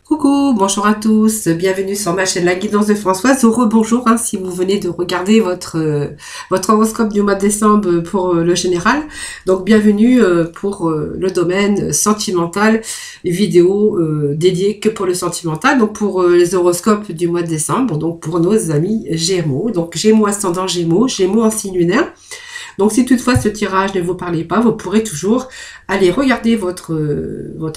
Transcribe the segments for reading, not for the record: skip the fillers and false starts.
Coucou, bonjour à tous, bienvenue sur ma chaîne La Guidance de Françoise, ou rebonjour si vous venez de regarder votre horoscope du mois de décembre pour le général. Donc bienvenue pour le domaine sentimental, vidéo dédiée que pour le sentimental, donc pour les horoscopes du mois de décembre, donc pour nos amis Gémeaux. Donc Gémeaux ascendant Gémeaux, Gémeaux en signe lunaire. Donc si toutefois ce tirage ne vous parlait pas, vous pourrez toujours aller regarder votre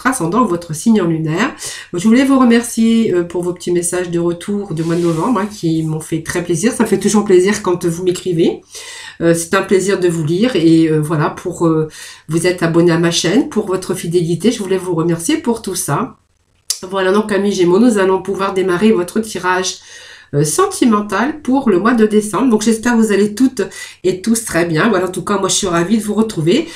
ascendant, votre signe en lunaire. Je voulais vous remercier pour vos petits messages de retour du mois de novembre qui m'ont fait très plaisir. Ça me fait toujours plaisir quand vous m'écrivez. C'est un plaisir de vous lire et voilà, pour vous êtes abonné à ma chaîne, pour votre fidélité. Je voulais vous remercier pour tout ça. Voilà, donc amis Gémeaux, nous allons pouvoir démarrer votre tirage sentimental pour le mois de décembre. Donc j'espère que vous allez toutes et tous très bien. Voilà, en tout cas moi je suis ravie de vous retrouver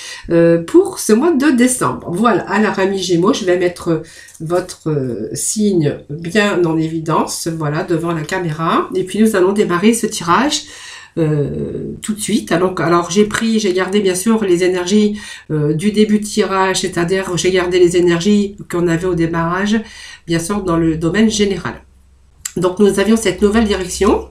pour ce mois de décembre. Voilà, alors amis Gémeaux, je vais mettre votre signe bien en évidence, voilà, devant la caméra, et puis nous allons démarrer ce tirage tout de suite. Alors j'ai gardé bien sûr les énergies du début de tirage, c'est-à-dire j'ai gardé les énergies qu'on avait au démarrage, bien sûr dans le domaine général. Donc nous avions cette nouvelle direction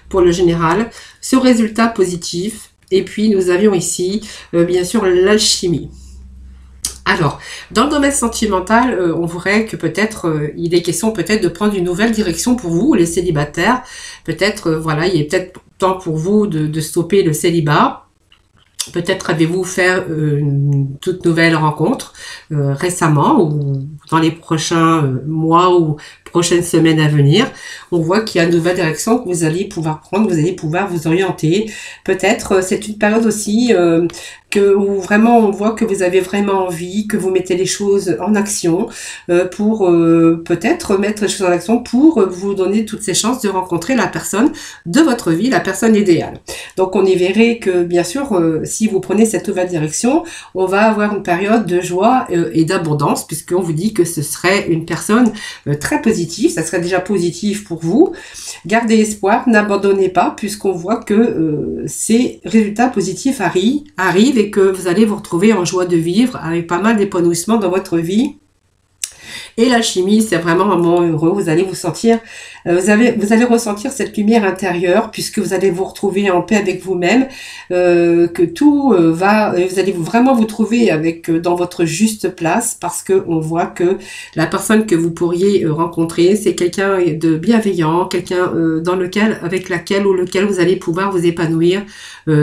pour le général, ce résultat positif, et puis nous avions ici bien sûr l'alchimie. Alors, dans le domaine sentimental, on voudrait que peut-être il est question peut-être de prendre une nouvelle direction pour vous, les célibataires. Peut-être, voilà, il est peut-être temps pour vous de stopper le célibat. Peut-être avez-vous fait une toute nouvelle rencontre récemment ou dans les prochains mois ou prochaines semaines à venir. On voit qu'il y a une nouvelle direction que vous allez pouvoir prendre, vous allez pouvoir vous orienter. Peut-être c'est une période aussi où vraiment on voit que vous avez vraiment envie, que vous mettez les choses en action pour peut-être mettre les choses en action pour vous donner toutes ces chances de rencontrer la personne de votre vie, la personne idéale. Donc on y verrait que bien sûr si vous prenez cette nouvelle direction, on va avoir une période de joie et d'abondance, puisqu'on vous dit que ce serait une personne très positive, ça serait déjà positif pour vous. Gardez espoir, n'abandonnez pas, puisqu'on voit que ces résultats positifs arrivent et que vous allez vous retrouver en joie de vivre avec pas mal d'épanouissement dans votre vie. Et l'alchimie, c'est vraiment un moment heureux. Vous allez vous sentir, vous allez ressentir cette lumière intérieure puisque vous allez vous retrouver en paix avec vous-même, que tout vous allez vraiment vous trouver dans votre juste place parce que on voit que la personne que vous pourriez rencontrer, c'est quelqu'un de bienveillant, quelqu'un avec laquelle ou lequel vous allez pouvoir vous épanouir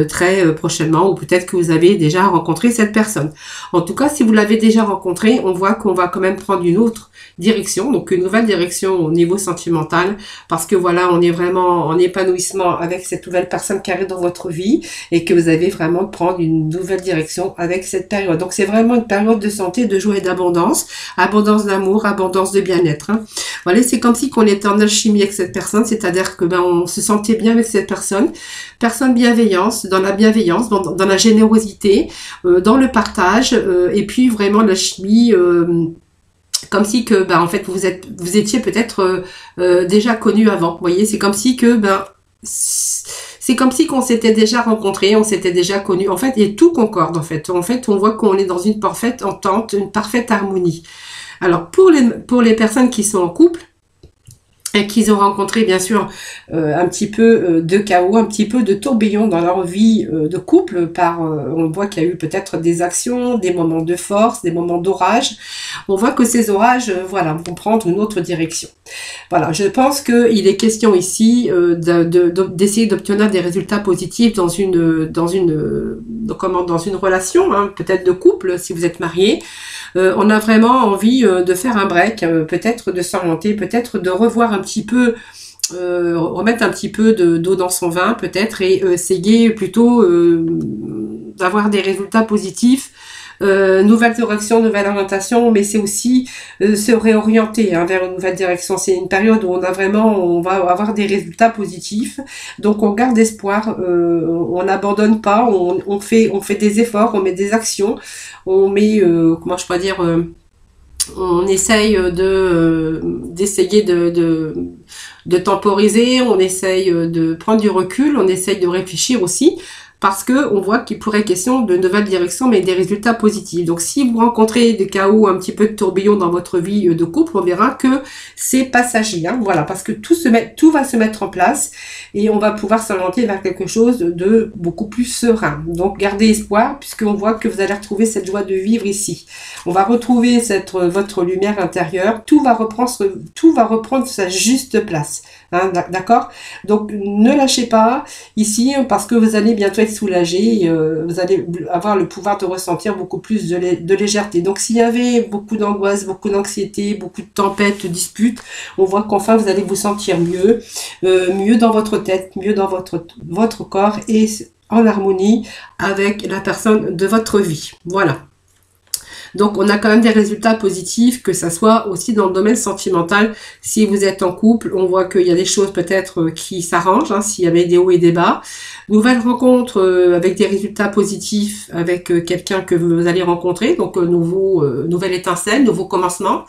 très prochainement, ou peut-être que vous avez déjà rencontré cette personne. En tout cas, si vous l'avez déjà rencontré, on voit qu'on va quand même prendre une autre direction, donc une nouvelle direction au niveau sentimental, parce que voilà, on est vraiment en épanouissement avec cette nouvelle personne qui arrive dans votre vie et que vous avez vraiment prendre une nouvelle direction avec cette période. Donc c'est vraiment une période de santé, de joie et d'abondance, abondance d'amour, abondance de bien-être. Voilà, c'est comme si on était en alchimie avec cette personne, c'est-à-dire que on se sentait bien avec cette personne bienveillance, dans la bienveillance, dans la générosité, dans le partage, et puis vraiment l'alchimie. Comme si que en fait vous étiez peut-être déjà connu avant. Vous voyez, c'est comme si que c'est comme si qu'on s'était déjà rencontrés, on s'était déjà connus. En fait, et tout concorde en fait. En fait, on voit qu'on est dans une parfaite entente, une parfaite harmonie. Alors pour les personnes qui sont en couple et qu'ils ont rencontré bien sûr un petit peu de chaos, un petit peu de tourbillon dans leur vie de couple, on voit qu'il y a eu peut-être des actions, des moments de force, des moments d'orage. On voit que ces orages, voilà, vont prendre une autre direction. Voilà, je pense qu'il est question ici d'essayer d'obtenir des résultats positifs dans une relation, peut-être de couple si vous êtes marié. On a vraiment envie de faire un break, peut-être de s'orienter, peut-être de revoir un petit peu, remettre un petit peu d'eau dans son vin peut-être et essayer plutôt d'avoir des résultats positifs. Nouvelle direction, nouvelle orientation, mais c'est aussi se réorienter vers une nouvelle direction. C'est une période où on va avoir des résultats positifs. Donc on garde espoir, on n'abandonne pas, on fait des efforts, on met des actions, on met, comment je pourrais dire, on essaye d'essayer de temporiser, on essaye de prendre du recul, on essaye de réfléchir aussi parce que on voit qu'il pourrait question de nouvelles directions, mais des résultats positifs. Donc, si vous rencontrez des chaos, un petit peu de tourbillon dans votre vie de couple, on verra que c'est passager, hein, voilà, parce que tout va se mettre en place et on va pouvoir s'orienter vers quelque chose de beaucoup plus serein. Donc, gardez espoir, puisqu'on voit que vous allez retrouver cette joie de vivre ici. On va retrouver votre lumière intérieure, tout va reprendre sa juste place, hein, d'accord? Donc, ne lâchez pas ici, parce que vous allez bientôt être soulagé, vous allez avoir le pouvoir de ressentir beaucoup plus de légèreté. Donc, s'il y avait beaucoup d'angoisse, beaucoup d'anxiété, beaucoup de tempêtes, de disputes, on voit qu'enfin vous allez vous sentir mieux, mieux dans votre tête, mieux dans votre corps et en harmonie avec la personne de votre vie. Voilà. Donc, on a quand même des résultats positifs, que ça soit aussi dans le domaine sentimental. Si vous êtes en couple, on voit qu'il y a des choses peut-être qui s'arrangent, hein, s'il y avait des hauts et des bas. Nouvelle rencontre avec des résultats positifs avec quelqu'un que vous allez rencontrer. Donc, nouvelle étincelle, nouveau commencement.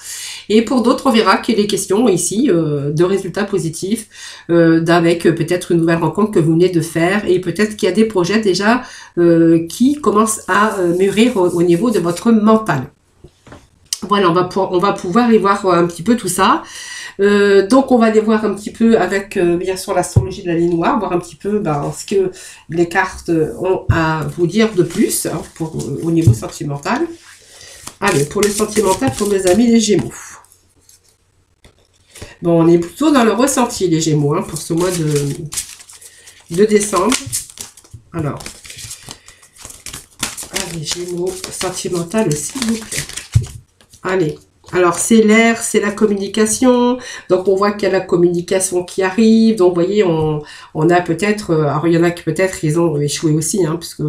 Et pour d'autres, on verra qu'il est question ici de résultats positifs, avec peut-être une nouvelle rencontre que vous venez de faire. Et peut-être qu'il y a des projets déjà qui commencent à mûrir au niveau de votre mental. Voilà, on va pouvoir y voir un petit peu tout ça. Donc, on va aller voir un petit peu avec, bien sûr, l'astrologie de la ligne noire, voir un petit peu ce que les cartes ont à vous dire de plus, hein, au niveau sentimental. Allez, pour le sentimental, pour mes amis les Gémeaux. Bon, on est plutôt dans le ressenti, les Gémeaux, hein, pour ce mois de décembre. Alors, allez, Gémeaux, sentimental, s'il vous plaît. Allez, alors c'est l'air, c'est la communication, donc on voit qu'il y a la communication qui arrive, donc vous voyez, on a peut-être, alors il y en a qui peut-être ils ont échoué aussi, hein, puisque,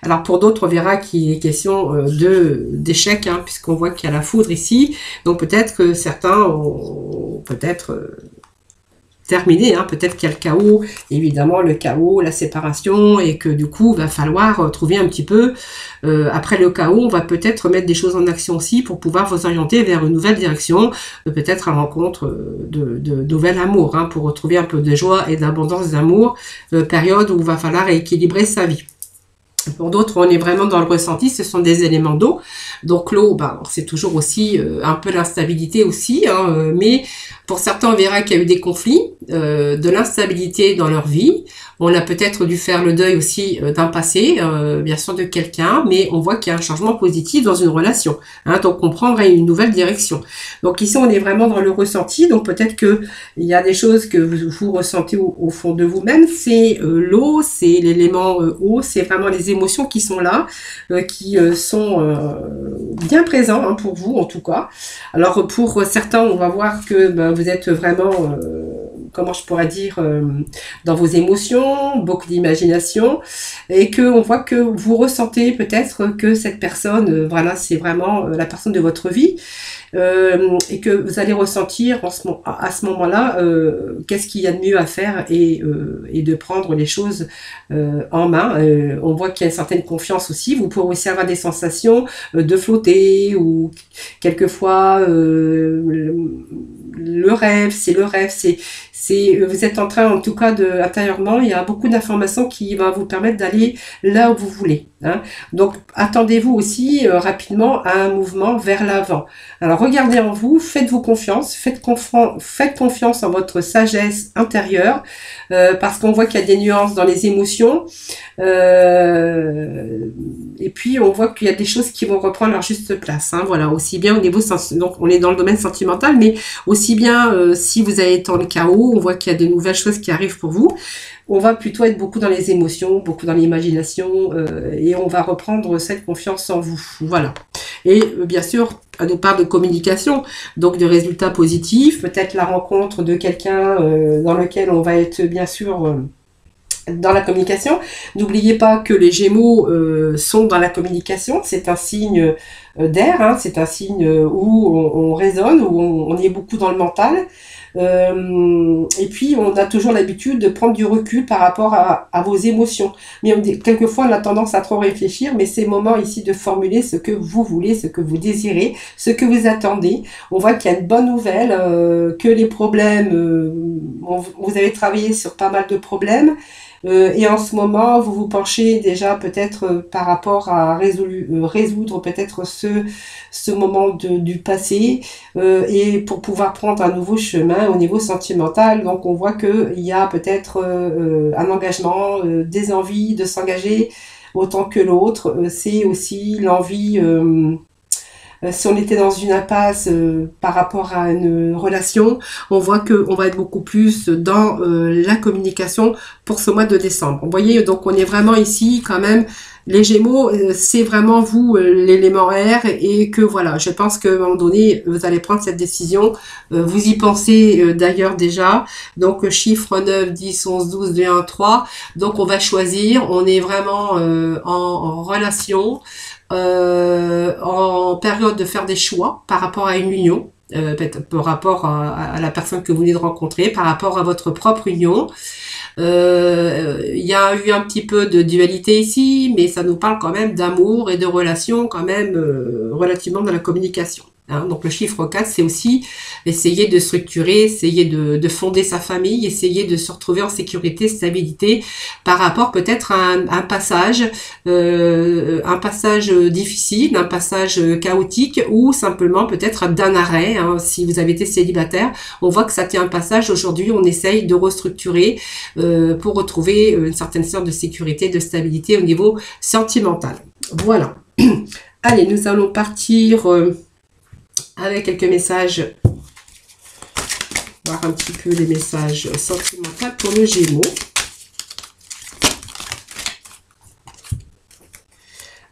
alors pour d'autres on verra qu'il est question d'échec, hein, puisqu'on voit qu'il y a la foudre ici, donc peut-être que certains ont peut-être terminé, hein. Peut-être qu'il y a le chaos, évidemment le chaos, la séparation, et que du coup, il va falloir trouver un petit peu, après le chaos, on va peut-être mettre des choses en action aussi pour pouvoir vous orienter vers une nouvelle direction, peut-être à la rencontre de nouvel amour, hein, pour retrouver un peu de joie et d'abondance d'amour, période où il va falloir équilibrer sa vie. Pour d'autres, on est vraiment dans le ressenti, ce sont des éléments d'eau. Donc l'eau, c'est toujours aussi un peu l'instabilité aussi, hein, mais pour certains, on verra qu'il y a eu des conflits, de l'instabilité dans leur vie. On a peut-être dû faire le deuil aussi d'un passé, bien sûr de quelqu'un, mais on voit qu'il y a un changement positif dans une relation, hein, donc on prend une nouvelle direction. Donc ici, on est vraiment dans le ressenti, donc peut-être que il y a des choses que vous ressentez au fond de vous-même. C'est l'eau, c'est l'élément eau, c'est vraiment les émotions qui sont là, qui sont bien présents, hein, pour vous en tout cas. Alors pour certains, on va voir que vous êtes vraiment, comment je pourrais dire, dans vos émotions, beaucoup d'imagination, et que on voit que vous ressentez peut-être que cette personne, voilà, c'est vraiment la personne de votre vie. Et que vous allez ressentir à ce moment-là qu'est-ce qu'il y a de mieux à faire et de prendre les choses en main. On voit qu'il y a une certaine confiance aussi. Vous pourrez aussi avoir des sensations de flotter ou quelquefois le rêve, vous êtes en train, en tout cas, intérieurement, il y a beaucoup d'informations qui vont vous permettre d'aller là où vous voulez, hein. Donc, attendez-vous aussi rapidement à un mouvement vers l'avant. Alors, regardez en vous, faites-vous confiance, faites confiance en votre sagesse intérieure, parce qu'on voit qu'il y a des nuances dans les émotions, et puis on voit qu'il y a des choses qui vont reprendre leur juste place, hein, voilà, aussi bien au niveau donc on est dans le domaine sentimental, mais aussi bien si vous avez été dans le chaos, on voit qu'il y a de nouvelles choses qui arrivent pour vous. On va plutôt être beaucoup dans les émotions, beaucoup dans l'imagination, et on va reprendre cette confiance en vous, voilà. Et bien sûr, on nous parle de communication, donc de résultats positifs, peut-être la rencontre de quelqu'un dans lequel on va être bien sûr dans la communication. N'oubliez pas que les Gémeaux sont dans la communication, c'est un signe d'air, hein, c'est un signe où on raisonne, où on est beaucoup dans le mental. Et puis, on a toujours l'habitude de prendre du recul par rapport à vos émotions. Mais quelquefois, on a tendance à trop réfléchir, mais c'est le moment ici de formuler ce que vous voulez, ce que vous désirez, ce que vous attendez. On voit qu'il y a une bonne nouvelle, que les problèmes, vous avez travaillé sur pas mal de problèmes. Et en ce moment, vous vous penchez déjà peut-être par rapport à résoudre peut-être ce moment du passé et pour pouvoir prendre un nouveau chemin au niveau sentimental. Donc on voit qu'il y a peut-être un engagement, des envies de s'engager autant que l'autre. C'est aussi l'envie... si on était dans une impasse par rapport à une relation, on voit qu'on va être beaucoup plus dans la communication pour ce mois de décembre. Vous voyez, donc on est vraiment ici quand même, les Gémeaux, c'est vraiment vous l'élément R et que voilà, je pense qu'à un moment donné, vous allez prendre cette décision. Vous y pensez d'ailleurs déjà. Donc chiffre 9, 10, 11, 12, 2, 1, 3. Donc on va choisir, on est vraiment en relation. En période de faire des choix par rapport à une union, par rapport à la personne que vous venez de rencontrer, par rapport à votre propre union. Il y a eu un petit peu de dualité ici, mais ça nous parle quand même d'amour et de relations quand même relativement dans la communication. Hein. Donc le chiffre 4, c'est aussi essayer de structurer, essayer de fonder sa famille, essayer de se retrouver en sécurité, stabilité, par rapport peut-être à un passage difficile, un passage chaotique, ou simplement peut-être d'un arrêt. Hein. Si vous avez été célibataire, on voit que ça tient un passage. Aujourd'hui, on essaye de restructurer pour retrouver une certaine sorte de sécurité, de stabilité au niveau sentimental. Voilà. Allez, nous allons partir... avec quelques messages, voir un petit peu les messages sentimentaux pour le Gémeaux.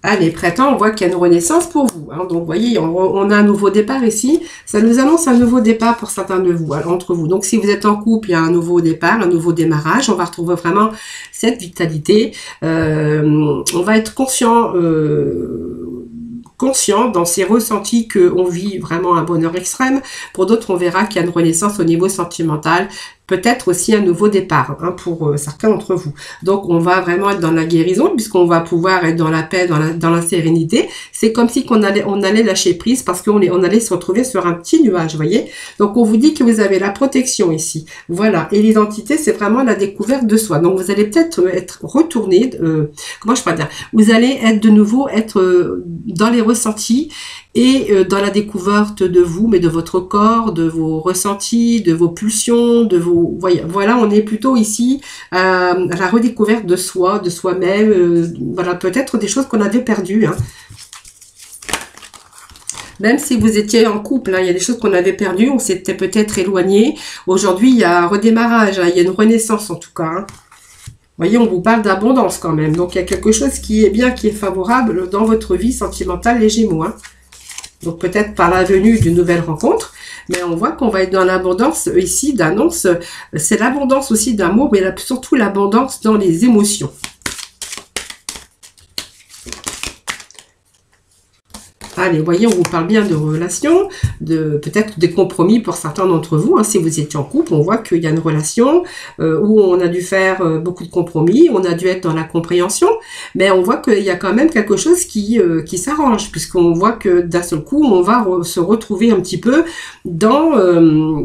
Allez, printemps, on voit qu'il y a une renaissance pour vous. Hein. Donc, vous voyez, on a un nouveau départ ici. Ça nous annonce un nouveau départ pour certains de vous, entre vous. Donc, si vous êtes en couple, il y a un nouveau départ, un nouveau démarrage. On va retrouver vraiment cette vitalité. On va être conscient dans ses ressentis qu'on vit vraiment un bonheur extrême. Pour d'autres, on verra qu'il y a une renaissance au niveau sentimental. Peut-être aussi un nouveau départ hein, pour certains d'entre vous. Donc, on va vraiment être dans la guérison puisqu'on va pouvoir être dans la paix, dans la sérénité. C'est comme si on allait lâcher prise parce qu'on allait se retrouver sur un petit nuage, vous voyez. Donc, on vous dit que vous avez la protection ici. Voilà. Et l'identité, c'est vraiment la découverte de soi. Donc, vous allez peut-être être retourné, comment je peux dire, vous allez être de nouveau dans les ressentis et dans la découverte de vous, mais de votre corps, de vos ressentis, de vos pulsions, de vos... Voilà, on est plutôt ici à la redécouverte de soi, de soi-même, voilà, peut-être des choses qu'on avait perdues, hein. Même si vous étiez en couple, hein, il y a des choses qu'on avait perdues, on s'était peut-être éloigné. Aujourd'hui, il y a un redémarrage, hein, il y a une renaissance en tout cas, hein. Vous voyez, on vous parle d'abondance quand même. Donc, il y a quelque chose qui est bien, qui est favorable dans votre vie sentimentale, les Gémeaux, hein. Donc peut-être par la venue d'une nouvelle rencontre, mais on voit qu'on va être dans l'abondance ici d'annonce. C'est l'abondance aussi d'amour, mais surtout l'abondance dans les émotions. Allez, vous voyez, on vous parle bien de relations, peut-être des compromis pour certains d'entre vous. Hein, si vous étiez en couple, on voit qu'il y a une relation où on a dû faire beaucoup de compromis, on a dû être dans la compréhension, mais on voit qu'il y a quand même quelque chose qui s'arrange, puisqu'on voit que d'un seul coup, on va se retrouver un petit peu dans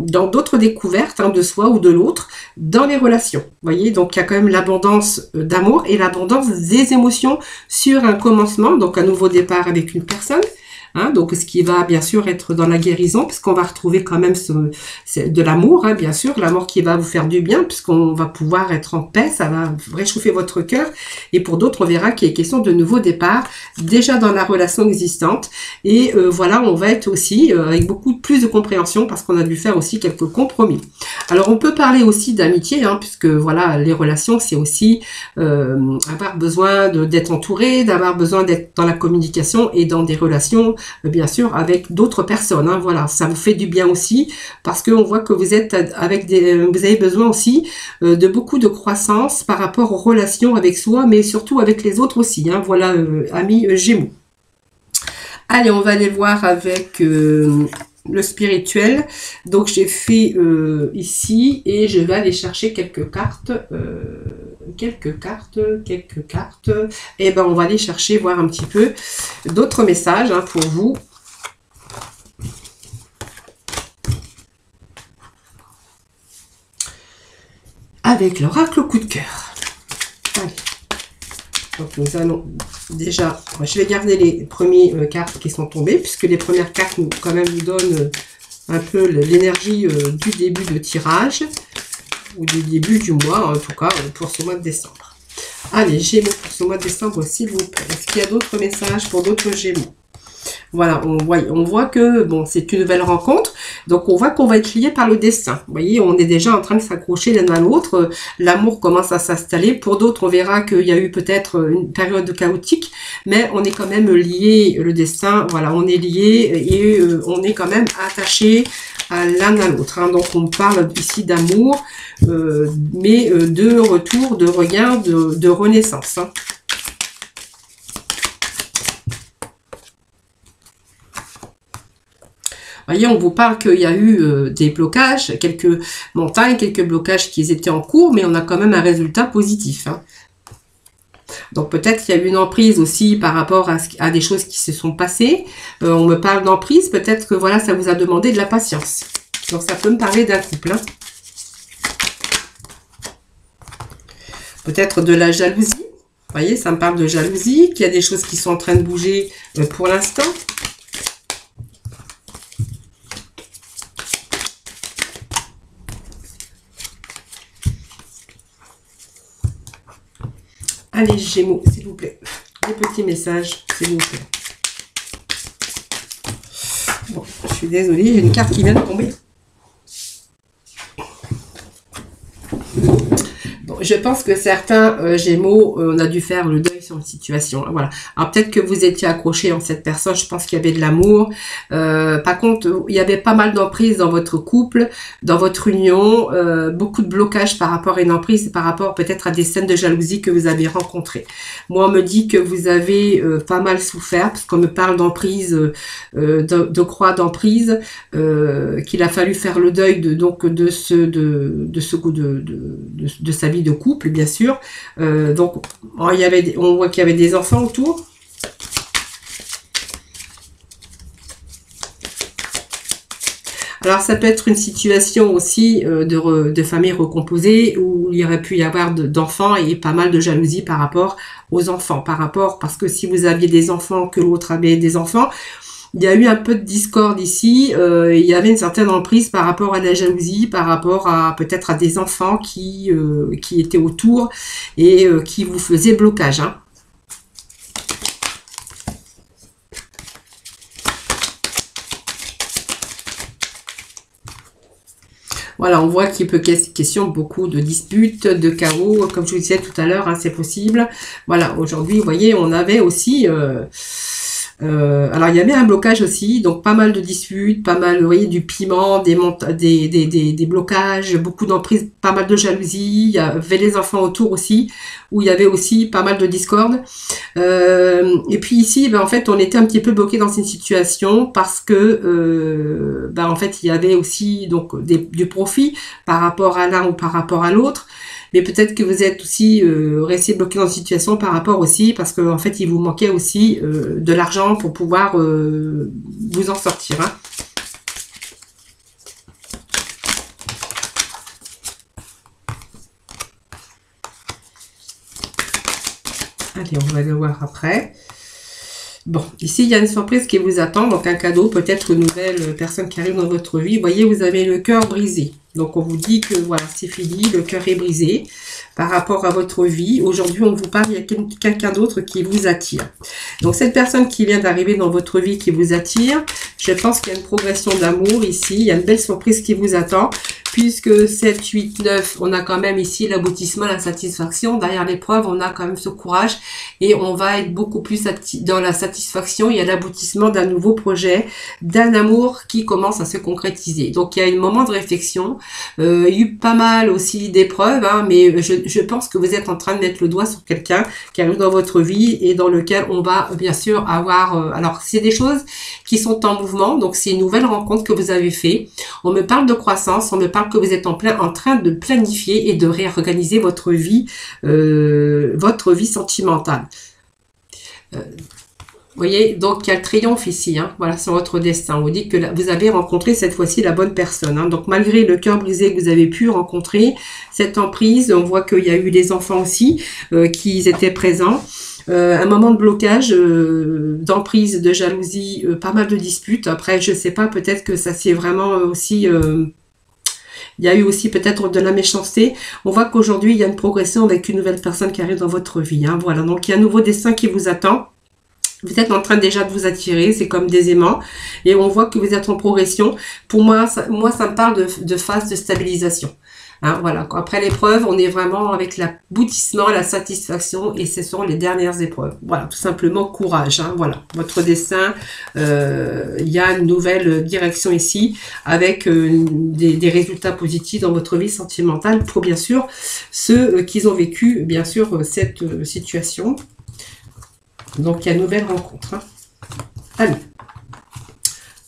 d'autres découvertes hein, de soi ou de l'autre dans les relations. Vous voyez, donc il y a quand même l'abondance d'amour et l'abondance des émotions sur un commencement, donc un nouveau départ avec une personne. Hein, donc, ce qui va bien sûr être dans la guérison, puisqu'on va retrouver quand même de l'amour, hein, bien sûr, l'amour qui va vous faire du bien, puisqu'on va pouvoir être en paix, ça va réchauffer votre cœur. Et pour d'autres, on verra qu'il est question de nouveau départ, déjà dans la relation existante. Et voilà, on va être aussi avec beaucoup plus de compréhension, parce qu'on a dû faire aussi quelques compromis. Alors, on peut parler aussi d'amitié, hein, puisque voilà, les relations, c'est aussi avoir besoin d'être entouré, d'avoir besoin d'être dans la communication et dans des relations bien sûr avec d'autres personnes, hein, voilà, ça vous fait du bien aussi parce qu'on voit que vous êtes vous avez besoin aussi de beaucoup de croissance par rapport aux relations avec soi, mais surtout avec les autres aussi, hein, voilà, amis Gémeaux. Allez, on va aller voir avec le spirituel. Donc, j'ai fait ici et je vais aller chercher quelques cartes. Quelques cartes. Et ben, on va aller chercher, voir un petit peu d'autres messages hein, pour vous. Avec l'oracle coup de cœur. Allez. Donc nous allons déjà, je vais garder les premières cartes qui sont tombées, puisque les premières cartes nous, quand même nous donnent un peu l'énergie du début de tirage, ou du début du mois, en tout cas pour ce mois de décembre. Allez, Gémeaux pour ce mois de décembre, s'il vous plaît. Est-ce qu'il y a d'autres messages pour d'autres Gémeaux? Voilà, on voit que bon, c'est une nouvelle rencontre, donc on voit qu'on va être lié par le destin. Vous voyez, on est déjà en train de s'accrocher l'un à l'autre, l'amour commence à s'installer. Pour d'autres, on verra qu'il y a eu peut-être une période chaotique, mais on est quand même lié, le destin, voilà, on est lié et on est quand même attaché à l'un à l'autre. Hein. Donc on parle ici d'amour, mais de retour, de regain, de renaissance. Hein. Voyez, on vous parle qu'il y a eu des blocages, quelques montagnes, quelques blocages qui étaient en cours, mais on a quand même un résultat positif. Hein. Donc peut-être qu'il y a eu une emprise aussi par rapport à des choses qui se sont passées. On me parle d'emprise, peut-être que voilà, ça vous a demandé de la patience. Donc ça peut me parler d'un couple. Hein. Peut-être de la jalousie. Vous voyez, ça me parle de jalousie, qu'il y a des choses qui sont en train de bouger pour l'instant. Allez, Gémeaux, s'il vous plaît. Des petits messages, s'il vous plaît. Bon, je suis désolée, j'ai une carte qui vient de tomber. Bon, je pense que certains Gémeaux, on a dû faire le deuil sur une situation. Voilà. Alors peut-être que vous étiez accroché en cette personne, je pense qu'il y avait de l'amour. Par contre, il y avait pas mal d'emprise dans votre couple, dans votre union, beaucoup de blocages par rapport à une emprise, par rapport peut-être à des scènes de jalousie que vous avez rencontrées. Moi, on me dit que vous avez pas mal souffert, parce qu'on me parle d'emprise, de croix d'emprise, qu'il a fallu faire le deuil de sa vie de couple, bien sûr. Donc, on voit qu'il y avait des enfants autour. Alors, ça peut être une situation aussi de famille recomposée où il y aurait pu y avoir d'enfants et pas mal de jalousie par rapport aux enfants. Parce que si vous aviez des enfants, que l'autre avait des enfants, il y a eu un peu de discorde ici, il y avait une certaine emprise par rapport à la jalousie, par rapport à peut-être à des enfants qui étaient autour et qui vous faisaient blocage. Hein. Voilà, on voit qu'il peut question beaucoup de disputes, de chaos, comme je vous disais tout à l'heure, hein, c'est possible. Voilà, aujourd'hui, vous voyez, on avait aussi... alors il y avait un blocage aussi, donc pas mal de disputes, pas mal, vous voyez, du piment, des blocages, beaucoup d'emprise, pas mal de jalousie, il y avait les enfants autour aussi, où il y avait aussi pas mal de discorde. Et puis ici, ben, en fait, on était un petit peu bloqué dans une situation parce que, ben, en fait, il y avait aussi donc du profit par rapport à l'un ou par rapport à l'autre. Mais peut-être que vous êtes aussi resté bloqué dans une situation par rapport aussi, parce qu'en fait, il vous manquait aussi de l'argent pour pouvoir vous en sortir. Hein. Allez, on va le voir après. Bon, ici, il y a une surprise qui vous attend, donc un cadeau, peut-être une nouvelle personne qui arrive dans votre vie. Vous voyez, vous avez le cœur brisé. Donc, on vous dit que, voilà, c'est fini, le cœur est brisé par rapport à votre vie. Aujourd'hui, on vous parle, il y a quelqu'un d'autre qui vous attire. Donc, cette personne qui vient d'arriver dans votre vie, qui vous attire, je pense qu'il y a une progression d'amour ici. Il y a une belle surprise qui vous attend, puisque 7, 8, 9, on a quand même ici l'aboutissement, la satisfaction. Derrière l'épreuve, on a quand même ce courage et on va être beaucoup plus dans la satisfaction. Il y a l'aboutissement d'un nouveau projet, d'un amour qui commence à se concrétiser. Donc, il y a un moment de réflexion. Il y a eu pas mal aussi d'épreuves, hein, mais je pense que vous êtes en train de mettre le doigt sur quelqu'un qui arrive dans votre vie et dans lequel on va bien sûr avoir... alors, c'est des choses qui sont en mouvement, donc c'est une nouvelle rencontre que vous avez fait. On me parle de croissance, on me parle que vous êtes en train de planifier et de réorganiser votre vie sentimentale. Vous voyez, donc il y a le triomphe ici, hein, voilà, sur votre destin. On vous dit que là, vous avez rencontré cette fois-ci la bonne personne. Hein. Donc malgré le cœur brisé que vous avez pu rencontrer, cette emprise, on voit qu'il y a eu des enfants aussi qui étaient présents. Un moment de blocage, d'emprise, de jalousie, pas mal de disputes. Après, je sais pas, peut-être que ça c'est vraiment aussi... il y a eu aussi peut-être de la méchanceté. On voit qu'aujourd'hui, il y a une progression avec une nouvelle personne qui arrive dans votre vie. Hein. Voilà, donc il y a un nouveau destin qui vous attend. Vous êtes en train déjà de vous attirer, c'est comme des aimants. Et on voit que vous êtes en progression. Pour moi, ça me parle de phase de stabilisation. Hein, voilà. Après l'épreuve, on est vraiment avec l'aboutissement, la satisfaction. Et ce sont les dernières épreuves. Voilà, tout simplement courage. Hein, voilà, votre destin, il y a une nouvelle direction ici avec des résultats positifs dans votre vie sentimentale pour bien sûr ceux qui ont vécu bien sûr cette situation. Donc, il y a une nouvelle rencontre. Hein. Allez,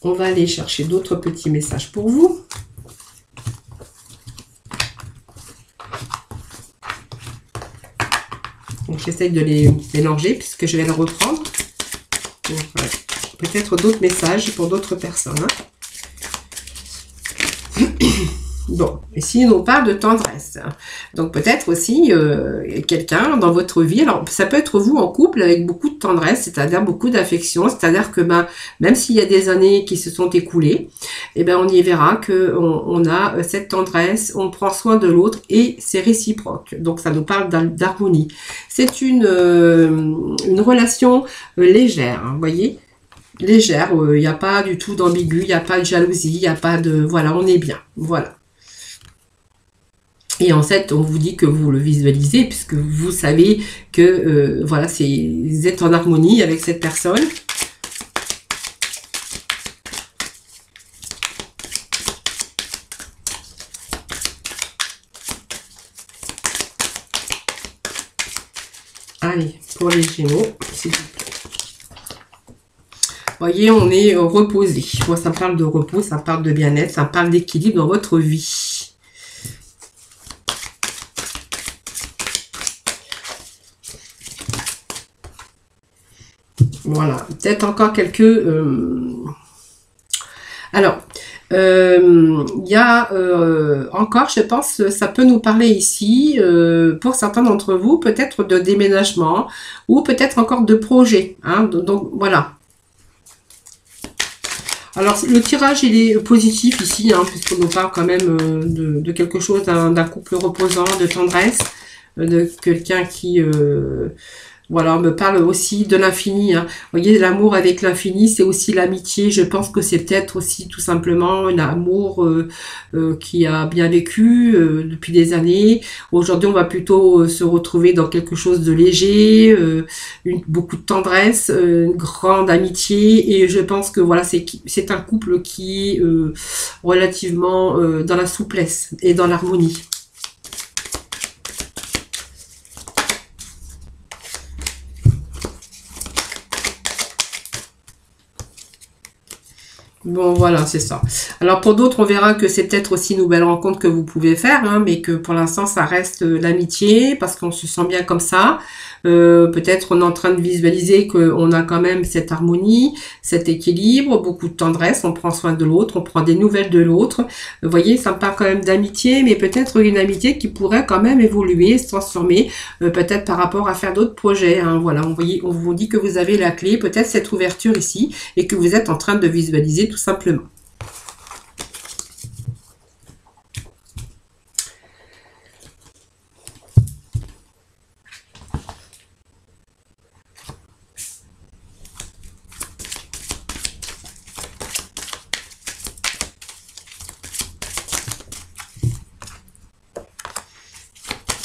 on va aller chercher d'autres petits messages pour vous. Donc, j'essaye de les mélanger puisque je vais les reprendre. Voilà. Peut-être d'autres messages pour d'autres personnes. Hein. Bon, ici, on parle de tendresse. Donc, peut-être aussi quelqu'un dans votre vie. Alors, ça peut être vous en couple avec beaucoup de tendresse, c'est-à-dire beaucoup d'affection. C'est-à-dire que même s'il y a des années qui se sont écoulées, eh ben, on y verra qu'on a cette tendresse, on prend soin de l'autre et c'est réciproque. Donc, ça nous parle d'harmonie. C'est une relation légère, hein, vous voyez, légère. Il n'y a pas du tout d'ambigu, il n'y a pas de jalousie, il n'y a pas de... Voilà, on est bien. Voilà. Et en fait, on vous dit que vous le visualisez puisque vous savez que voilà, vous êtes en harmonie avec cette personne. Allez, pour les Gémeaux, s'il vous plaît. Voyez, on est reposé. Moi, ça me parle de repos, ça me parle de bien-être, ça me parle d'équilibre dans votre vie. Voilà, peut-être encore quelques... Alors, il y a encore, je pense, ça peut nous parler ici, pour certains d'entre vous, peut-être de déménagement ou peut-être encore de projet. Hein, donc, voilà. Alors, le tirage, il est positif ici, hein, puisqu'on nous parle quand même de quelque chose, d'un couple reposant, de tendresse, de quelqu'un qui... voilà, on me parle aussi de l'infini. Hein. Vous voyez, l'amour avec l'infini, c'est aussi l'amitié. Je pense que c'est peut-être aussi tout simplement un amour qui a bien vécu depuis des années. Aujourd'hui, on va plutôt se retrouver dans quelque chose de léger, beaucoup de tendresse, une grande amitié. Et je pense que voilà, c'est un couple qui est relativement dans la souplesse et dans l'harmonie. Bon, voilà, c'est ça. Alors, pour d'autres, on verra que c'est peut-être aussi une nouvelle rencontre que vous pouvez faire, hein, mais que pour l'instant, ça reste l'amitié, parce qu'on se sent bien comme ça. Peut-être on est en train de visualiser qu'on a quand même cette harmonie, cet équilibre, beaucoup de tendresse, on prend soin de l'autre, on prend des nouvelles de l'autre. Vous voyez, ça me parle quand même d'amitié, mais peut-être une amitié qui pourrait quand même évoluer, se transformer, peut-être par rapport à faire d'autres projets. Hein, voilà, on vous dit que vous avez la clé, peut-être cette ouverture ici, et que vous êtes en train de visualiser tout simplement.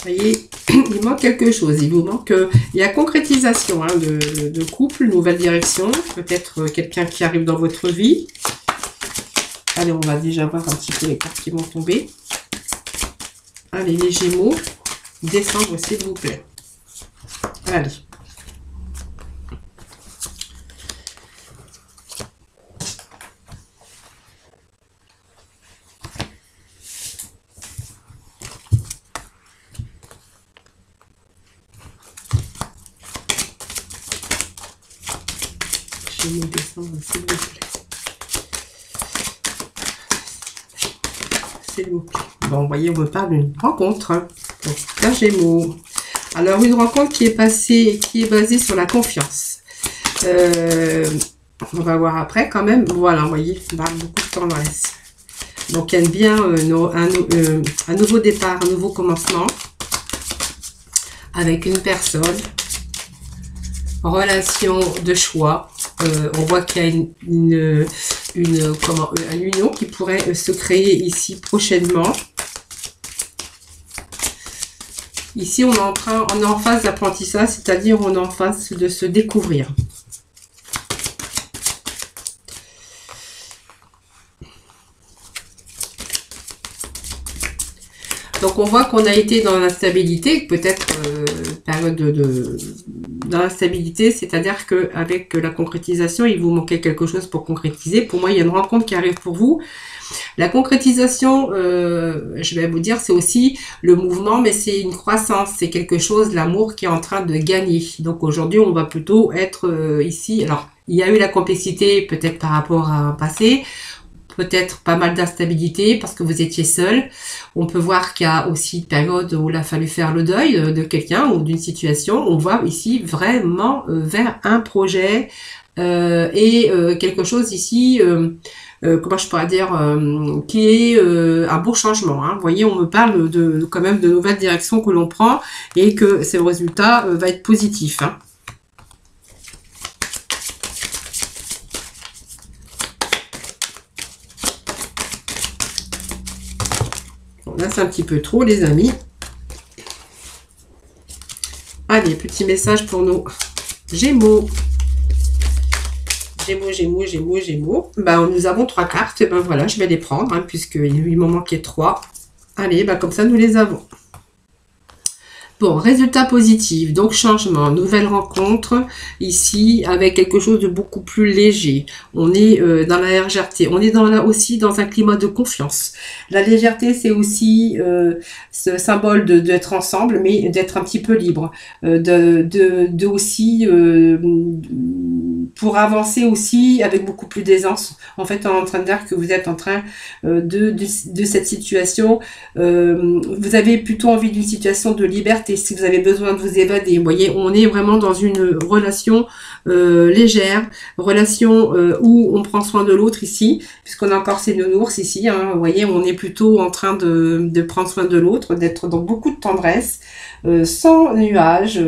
Vous voyez, il manque quelque chose. Il vous manque... il y a concrétisation hein, de couple, nouvelle direction. Peut-être quelqu'un qui arrive dans votre vie. Allez, on va déjà voir un petit peu les cartes qui vont tomber. Allez, les Gémeaux, décembre, s'il vous plaît. Allez. Gémeaux, décembre, s'il vous plaît. S'il vous plaît. Bon, vous voyez, on me parle d'une rencontre. Donc, c'est un Gémeaux. Alors, une rencontre qui est passée, qui est basée sur la confiance. On va voir après quand même. Voilà, vous voyez, on parle beaucoup de tendresse. Donc, il y a bien un nouveau départ, un nouveau commencement avec une personne. Relation de choix. On voit qu'il y a une union qui pourrait se créer ici prochainement. Ici, on est en phase d'apprentissage, c'est-à-dire on est en phase de se découvrir. Donc, on voit qu'on a été dans l'instabilité, peut-être période dans l'instabilité, c'est-à-dire qu'avec la concrétisation, il vous manquait quelque chose pour concrétiser. Pour moi, il y a une rencontre qui arrive pour vous. La concrétisation, je vais vous dire, c'est aussi le mouvement, mais c'est une croissance, c'est quelque chose, l'amour qui est en train de gagner. Donc aujourd'hui, on va plutôt être ici. Alors, il y a eu la complexité peut-être par rapport à un passé, peut-être pas mal d'instabilité parce que vous étiez seul. On peut voir qu'il y a aussi une période où il a fallu faire le deuil de quelqu'un ou d'une situation. On voit ici vraiment vers un projet et quelque chose ici... comment je pourrais dire, qui est un beau changement. Hein. Vous voyez, on me parle quand même de nouvelles directions que l'on prend et que ce résultat va être positif. Hein. Bon, là, c'est un petit peu trop, les amis. Allez, petit message pour nos Gémeaux. Gémeaux. Ben, nous avons 3 cartes. Ben voilà, je vais les prendre, hein, puisqu'il m'en manquait 3. Allez, ben comme ça, nous les avons. Bon, résultat positif, donc changement, nouvelle rencontre, ici, avec quelque chose de beaucoup plus léger. On est dans la légèreté, on est aussi dans un climat de confiance. La légèreté, c'est aussi ce symbole d'être ensemble, mais d'être un petit peu libre, aussi pour avancer aussi avec beaucoup plus d'aisance. En fait, on est en train de dire que vous êtes en train de cette situation, vous avez plutôt envie d'une situation de liberté, si vous avez besoin de vous évader. Vous voyez, on est vraiment dans une relation légère, relation où on prend soin de l'autre ici, puisqu'on a encore ces nounours ici. Hein, vous voyez, on est plutôt en train de prendre soin de l'autre, d'être dans beaucoup de tendresse, sans nuage,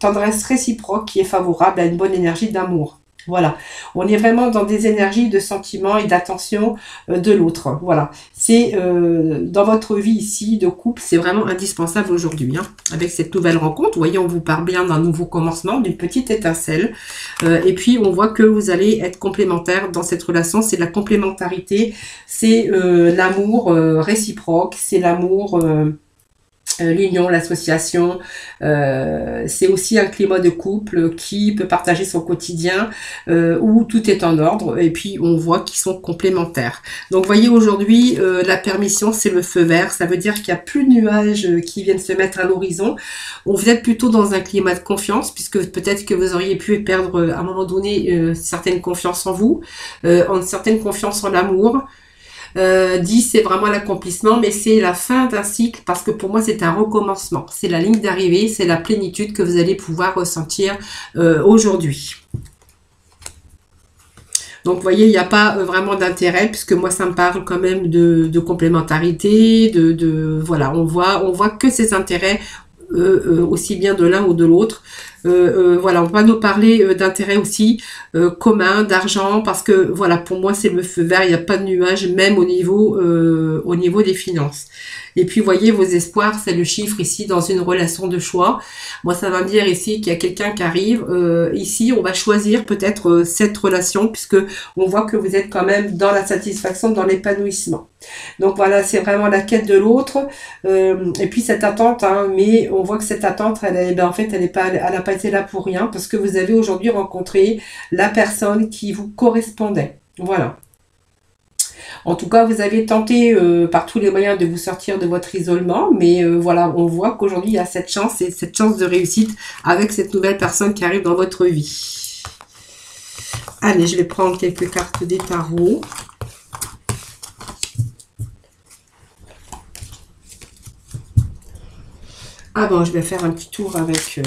tendresse réciproque qui est favorable à une bonne énergie d'amour. Voilà, on est vraiment dans des énergies de sentiments et d'attention de l'autre. Voilà, c'est dans votre vie ici de couple, c'est vraiment indispensable aujourd'hui. Hein, avec cette nouvelle rencontre, vous voyez, on vous parle bien d'un nouveau commencement, d'une petite étincelle. Et puis, on voit que vous allez être complémentaires dans cette relation. C'est la complémentarité, c'est l'amour réciproque, c'est l'amour... l'union, l'association, c'est aussi un climat de couple qui peut partager son quotidien où tout est en ordre et puis on voit qu'ils sont complémentaires. Donc voyez aujourd'hui la permission c'est le feu vert, ça veut dire qu'il n'y a plus de nuages qui viennent se mettre à l'horizon. Vous êtes plutôt dans un climat de confiance puisque peut-être que vous auriez pu perdre à un moment donné certaine confiance en vous, une certaine confiance en l'amour. 10 c'est vraiment l'accomplissement, mais c'est la fin d'un cycle parce que pour moi c'est un recommencement, c'est la ligne d'arrivée, c'est la plénitude que vous allez pouvoir ressentir aujourd'hui. Donc vous voyez, il n'y a pas vraiment d'intérêt puisque moi ça me parle quand même de complémentarité, voilà, on voit que ces intérêts aussi bien de l'un ou de l'autre Voilà, on va nous parler d'intérêt aussi commun, d'argent, parce que voilà, pour moi c'est le feu vert, il n'y a pas de nuage, même au niveau des finances. Et puis, vous voyez, vos espoirs, c'est le chiffre ici dans une relation de choix. Moi, ça va me dire ici qu'il y a quelqu'un qui arrive. Ici, on va choisir peut-être cette relation, puisque on voit que vous êtes quand même dans la satisfaction, dans l'épanouissement. Donc voilà, c'est vraiment la quête de l'autre. Et puis cette attente, hein, mais on voit que cette attente, en fait, elle n'a pas été là pour rien, parce que vous avez aujourd'hui rencontré la personne qui vous correspondait. Voilà. En tout cas, vous avez tenté par tous les moyens de vous sortir de votre isolement, mais voilà, on voit qu'aujourd'hui, il y a cette chance et cette chance de réussite avec cette nouvelle personne qui arrive dans votre vie. Allez, je vais prendre quelques cartes des tarots. Ah bon, je vais faire un petit tour avec...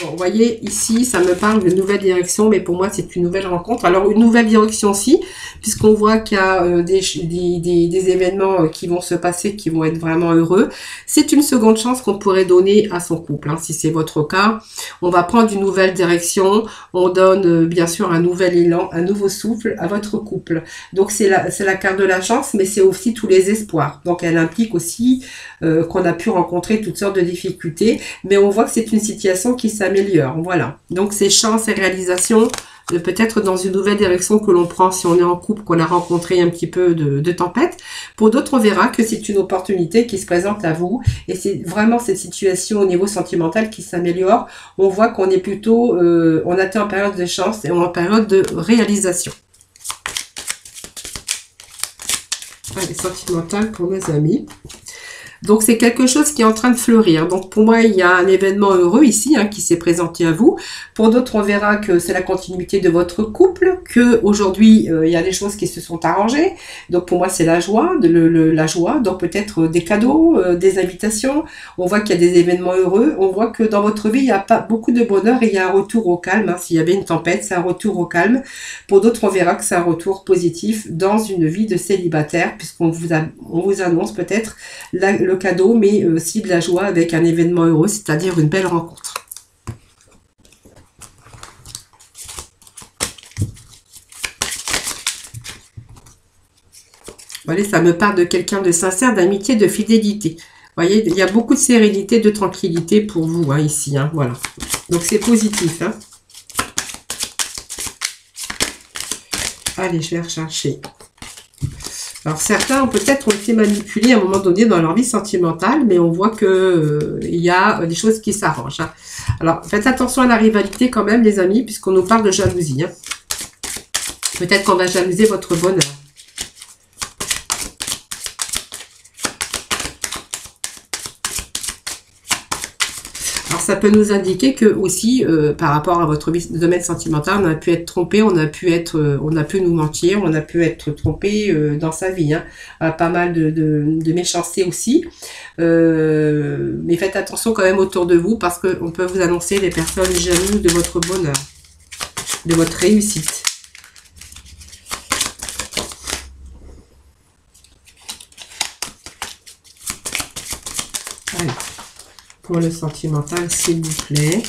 Bon, vous voyez, ici, ça me parle de nouvelle direction, mais pour moi, c'est une nouvelle rencontre. Alors, une nouvelle direction aussi, puisqu'on voit qu'il y a des événements qui vont se passer, qui vont être vraiment heureux. C'est une seconde chance qu'on pourrait donner à son couple, hein, si c'est votre cas. On va prendre une nouvelle direction, on donne bien sûr un nouvel élan, un nouveau souffle à votre couple. Donc, c'est la carte de la chance, mais c'est aussi tous les espoirs. Donc, elle implique aussi qu'on a pu rencontrer toutes sortes de difficultés, mais on voit que c'est une situation qui s'améliore. Voilà. Donc, c'est chance et réalisation, peut-être dans une nouvelle direction que l'on prend si on est en couple, qu'on a rencontré un petit peu de tempête. Pour d'autres, on verra que c'est une opportunité qui se présente à vous et c'est vraiment cette situation au niveau sentimental qui s'améliore. On voit qu'on est plutôt, on atteint en période de chance et en période de réalisation. Allez, sentimental pour mes amis. Donc, c'est quelque chose qui est en train de fleurir. Donc, pour moi, il y a un événement heureux ici hein, qui s'est présenté à vous. Pour d'autres, on verra que c'est la continuité de votre couple, que aujourd'hui il y a des choses qui se sont arrangées. Donc, pour moi, c'est la joie, la joie. Donc, peut-être des cadeaux, des invitations. On voit qu'il y a des événements heureux. On voit que dans votre vie, il n'y a pas beaucoup de bonheur et il y a un retour au calme. Hein. S'il y avait une tempête, c'est un retour au calme. Pour d'autres, on verra que c'est un retour positif dans une vie de célibataire, puisqu'on vous annonce peut-être le cadeau, mais aussi de la joie avec un événement heureux, c'est-à-dire une belle rencontre. Voilà, ça me parle de quelqu'un de sincère, d'amitié, de fidélité. Vous voyez, il y a beaucoup de sérénité, de tranquillité pour vous, hein, ici. Hein, voilà. Donc, c'est positif. Hein. Allez, je vais rechercher. Alors, certains peut-être ont été manipulés à un moment donné dans leur vie sentimentale, mais on voit que il y a des choses qui s'arrangent. Hein. Alors, faites attention à la rivalité quand même, les amis, puisqu'on nous parle de jalousie. Hein. Peut-être qu'on va jalouser votre bonheur. Alors, ça peut nous indiquer que aussi, par rapport à votre domaine sentimental, on a pu être trompé, on a pu nous mentir, on a pu être trompé dans sa vie. Hein. Pas mal de méchanceté aussi. Mais faites attention quand même autour de vous parce qu'on peut vous annoncer des personnes jalouses de votre bonheur, de votre réussite. Allez. Pour le sentimental, s'il vous plaît.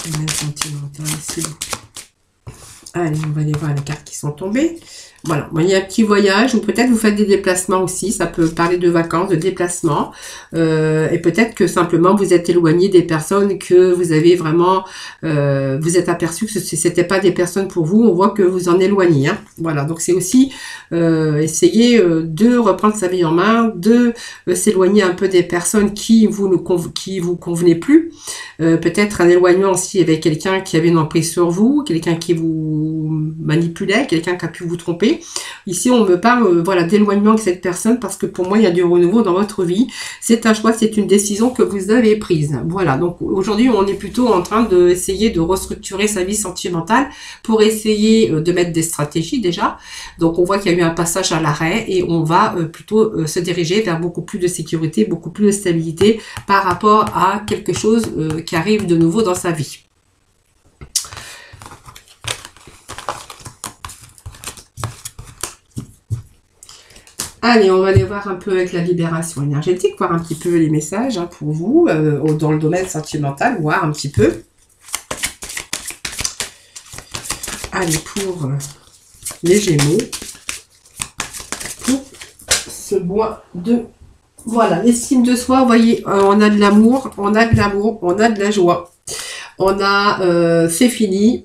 Le sentimental, s'il vous plaît. Allez, on va aller voir les cartes qui sont tombées. Voilà, il y a un petit voyage ou peut-être vous faites des déplacements aussi. Ça peut parler de vacances, de déplacements. Et peut-être que simplement vous êtes éloigné des personnes que vous avez vraiment... vous êtes aperçu que ce n'était pas des personnes pour vous. On voit que vous en éloignez. Hein. Voilà, donc c'est aussi essayer de reprendre sa vie en main, de s'éloigner un peu des personnes qui vous convenaient plus. Peut-être un éloignement aussi avec quelqu'un qui avait une emprise sur vous, quelqu'un qui vous manipulait, quelqu'un qui a pu vous tromper. Ici, on me parle voilà, d'éloignement avec cette personne parce que pour moi, il y a du renouveau dans votre vie. C'est un choix, c'est une décision que vous avez prise. Voilà, donc aujourd'hui, on est plutôt en train d'essayer de restructurer sa vie sentimentale pour essayer de mettre des stratégies déjà. Donc, on voit qu'il y a eu un passage à l'arrêt et on va plutôt se diriger vers beaucoup plus de sécurité, beaucoup plus de stabilité par rapport à quelque chose qui arrive de nouveau dans sa vie. Allez, on va aller voir un peu avec la libération énergétique, voir un petit peu les messages hein, pour vous, dans le domaine sentimental, voir un petit peu. Allez, pour les Gémeaux, pour ce mois de... Voilà, l'estime de soi, vous voyez, on a de l'amour, on a de l'amour, on a de la joie. On a, c'est fini.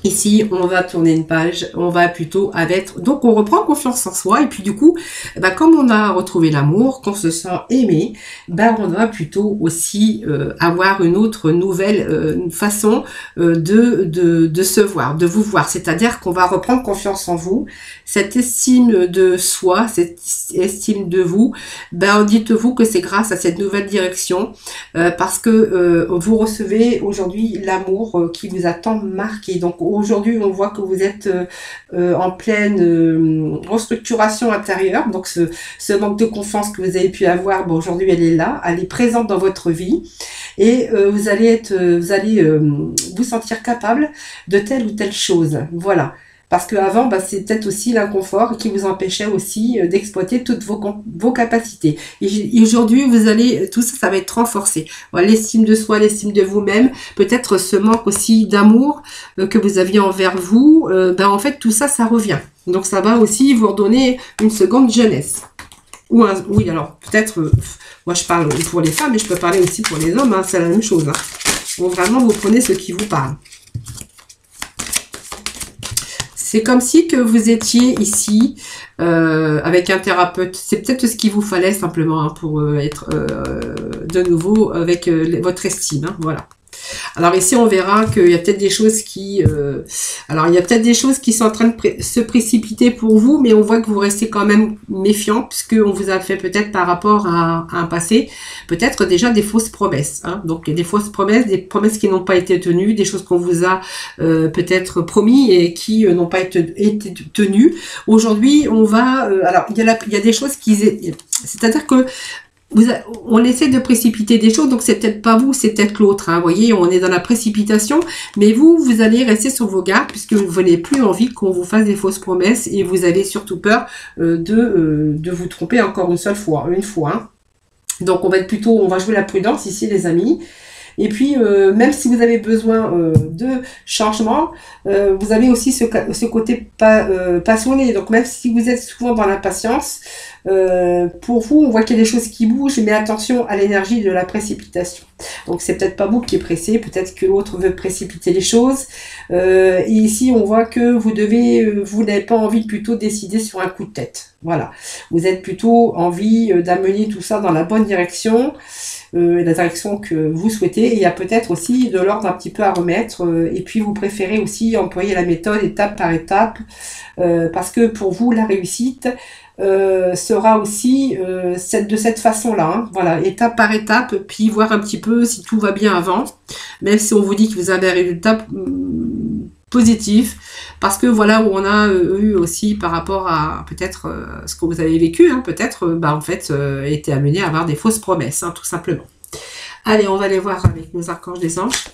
Ici, on va tourner une page, on va plutôt avec... Donc, on reprend confiance en soi et puis du coup, bah, comme on a retrouvé l'amour, qu'on se sent aimé, bah, on va plutôt aussi avoir une autre nouvelle façon de se voir, de vous voir. C'est-à-dire qu'on va reprendre confiance en vous, cette estime de soi, cette estime de vous, ben, dites-vous que c'est grâce à cette nouvelle direction parce que vous recevez aujourd'hui l'amour qui vous a tant marqué. Donc, aujourd'hui, on voit que vous êtes en pleine restructuration intérieure. Donc, ce manque de confiance que vous avez pu avoir, bon, aujourd'hui, elle est là, elle est présente dans votre vie, et vous allez vous sentir capable de telle ou telle chose. Voilà. Parce qu'avant, bah, c'est peut-être aussi l'inconfort qui vous empêchait aussi d'exploiter toutes vos capacités. Et aujourd'hui, vous allez, tout ça, ça va être renforcé. Voilà, l'estime de soi, l'estime de vous-même, peut-être ce manque aussi d'amour que vous aviez envers vous, ben en fait, tout ça, ça revient. Donc, ça va aussi vous redonner une seconde jeunesse. Oui, alors, peut-être, moi, je parle pour les femmes, mais je peux parler aussi pour les hommes, hein, c'est la même chose. Hein. Donc, vraiment, vous prenez ce qui vous parle. C'est comme si que vous étiez ici avec un thérapeute. C'est peut-être ce qu'il vous fallait simplement hein, pour être de nouveau avec votre estime. Hein, voilà. Alors ici, on verra qu'il y a peut-être des choses qui... alors, il y a peut-être des choses qui sont en train de se précipiter pour vous, mais on voit que vous restez quand même méfiant, puisqu'on vous a fait peut-être par rapport à un passé, peut-être déjà des fausses promesses. Hein. Donc, des fausses promesses, des promesses qui n'ont pas été tenues, des choses qu'on vous a peut-être promis et qui n'ont pas été tenues. Aujourd'hui, on va... alors, il y a des choses qui... C'est-à-dire que on essaie de précipiter des choses, donc c'est peut-être pas vous, c'est peut-être l'autre. Hein, vous voyez, on est dans la précipitation, mais vous allez rester sur vos gardes puisque vous n'avez plus envie qu'on vous fasse des fausses promesses et vous avez surtout peur de vous tromper encore une fois. Hein. Donc on va jouer la prudence ici, les amis. Et puis, même si vous avez besoin de changement, vous avez aussi ce côté passionné. Donc, même si vous êtes souvent dans l'impatience, pour vous, on voit qu'il y a des choses qui bougent, mais attention à l'énergie de la précipitation. Donc, c'est peut-être pas vous qui est pressé, peut-être que l'autre veut précipiter les choses. Et ici, on voit que vous n'avez pas envie de plutôt décider sur un coup de tête. Voilà. Vous êtes plutôt envie d'amener tout ça dans la bonne direction. La direction que vous souhaitez, et il y a peut-être aussi de l'ordre un petit peu à remettre, et puis vous préférez aussi employer la méthode étape par étape, parce que pour vous la réussite sera aussi de cette façon-là, hein. Voilà, étape par étape, puis voir un petit peu si tout va bien avant, même si on vous dit que vous avez un résultat positif, parce que voilà où on a eu aussi par rapport à peut-être ce que vous avez vécu, hein, peut-être en fait été amené à avoir des fausses promesses, hein, tout simplement. Allez, on va aller voir avec nos archanges des anges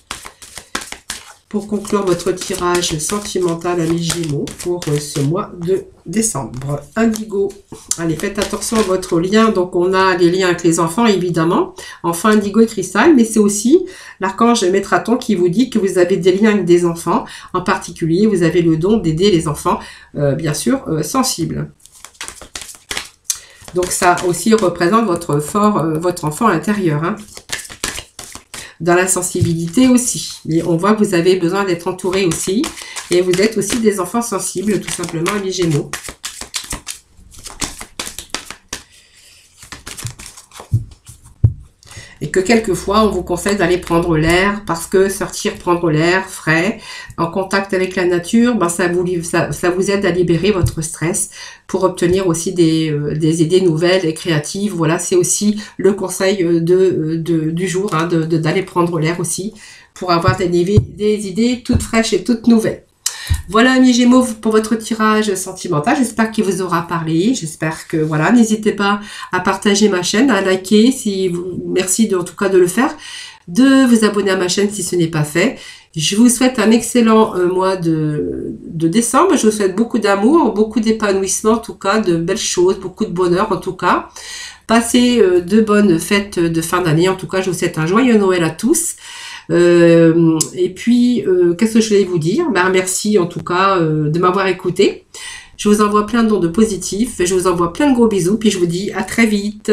pour conclure votre tirage sentimental à mes Gémeaux pour ce mois de décembre. Indigo, allez, faites attention à votre lien. Donc, on a les liens avec les enfants, évidemment. Enfin, Indigo et Cristal, mais c'est aussi l'archange Métraton qui vous dit que vous avez des liens avec des enfants. En particulier, vous avez le don d'aider les enfants, bien sûr, sensibles. Donc, ça aussi représente votre enfant intérieur, hein. Dans la sensibilité aussi. Et on voit que vous avez besoin d'être entouré aussi. Et vous êtes aussi des enfants sensibles, tout simplement, les Gémeaux. Et que quelquefois, on vous conseille d'aller prendre l'air, parce que sortir prendre l'air frais, en contact avec la nature, ben ça vous aide à libérer votre stress pour obtenir aussi des idées nouvelles et créatives. Voilà, c'est aussi le conseil du jour, hein, d'aller prendre l'air aussi, pour avoir des idées toutes fraîches et toutes nouvelles. Voilà mes Gémeaux pour votre tirage sentimental, j'espère qu'il vous aura parlé, j'espère que voilà, n'hésitez pas à partager ma chaîne, à liker, merci en tout cas de le faire. de vous abonner à ma chaîne si ce n'est pas fait. Je vous souhaite un excellent mois de décembre. Je vous souhaite beaucoup d'amour, beaucoup d'épanouissement en tout cas, de belles choses, beaucoup de bonheur en tout cas. Passez de bonnes fêtes de fin d'année. En tout cas, je vous souhaite un joyeux Noël à tous. Et puis, qu'est-ce que je voulais vous dire? Ben, merci en tout cas de m'avoir écouté. Je vous envoie plein d'ondes positives. Je vous envoie plein de gros bisous. Puis je vous dis à très vite.